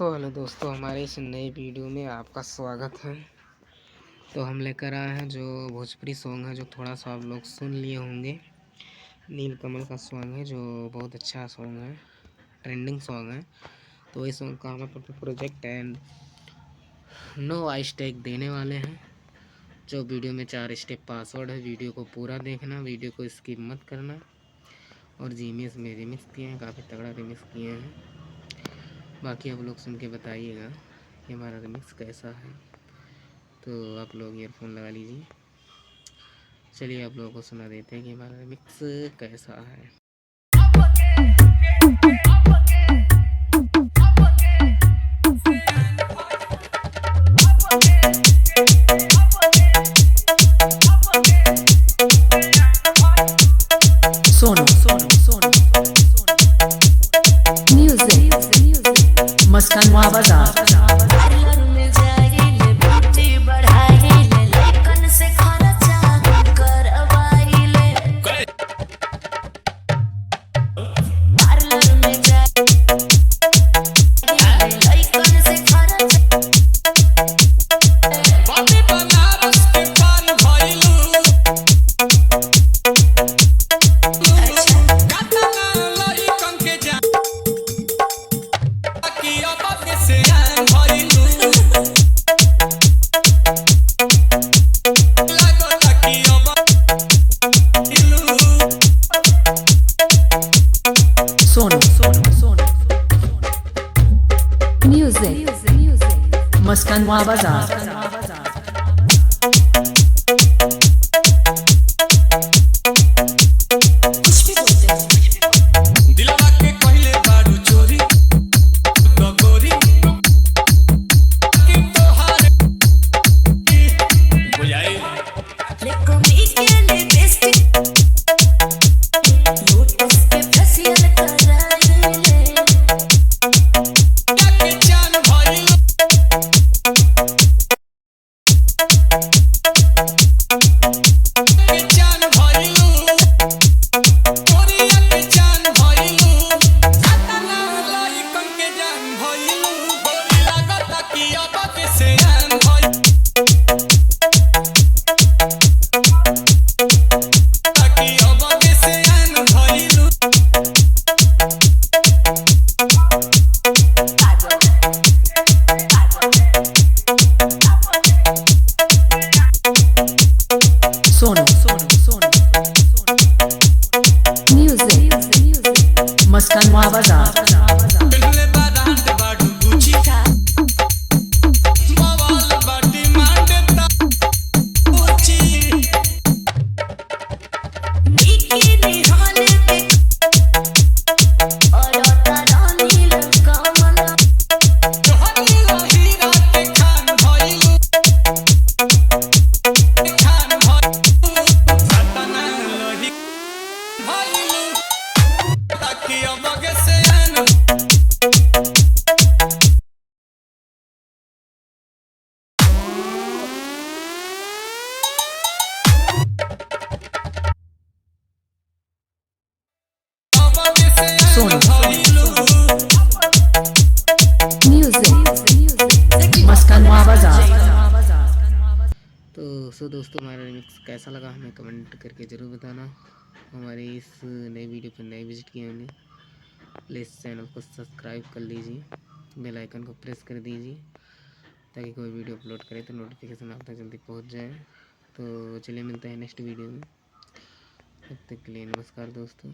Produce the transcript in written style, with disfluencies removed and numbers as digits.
Hello दोस्तों, हमारे इस नए वीडियो में आपका स्वागत है। तो हम लेकर आए हैं जो भोजपुरी सॉन्ग है, जो थोड़ा सा आप लोग सुन लिए होंगे। नीलकमल का सॉन्ग है, जो बहुत अच्छा सॉन्ग है, ट्रेंडिंग सॉन्ग है। तो इस सॉन्ग का हम अपना प्रोजेक्ट एंड नो आइस टैग देने वाले हैं। जो वीडियो में 4 स्टेप पासवर्ड है, वीडियो को पूरा देखना, वीडियो को स्किप मत करना। और जीमेस में रिमिक्स किए हैं, काफ़ी तगड़ा रिमिक्स किए हैं। बाकी आप लोग सुन के बताइएगा कि हमारा रिमिक्स कैसा है। तो आप लोग ईयरफोन लगा लीजिए। चलिए आप लोगों को सुना देते हैं कि हमारा रिमिक्स कैसा है। सोनू म्यूजिक मस्कान बाजार। म्यूजिक मस्कान बाजार। मस्कान बाजार। म्यूजिक मस्कान बाजार। तो दोस्तों, हमारा रिमिक्स कैसा लगा हमें कमेंट करके ज़रूर बताना। हमारे इस नए वीडियो पर नए विजिट किए होंगे, प्लीज़ चैनल को सब्सक्राइब कर लीजिए, बेल आइकन को प्रेस कर दीजिए, ताकि कोई वीडियो अपलोड करे तो नोटिफिकेशन आप तक जल्दी पहुंच जाए। तो चलिए मिलते हैं नेक्स्ट वीडियो में, तब तक के लिए नमस्कार दोस्तों।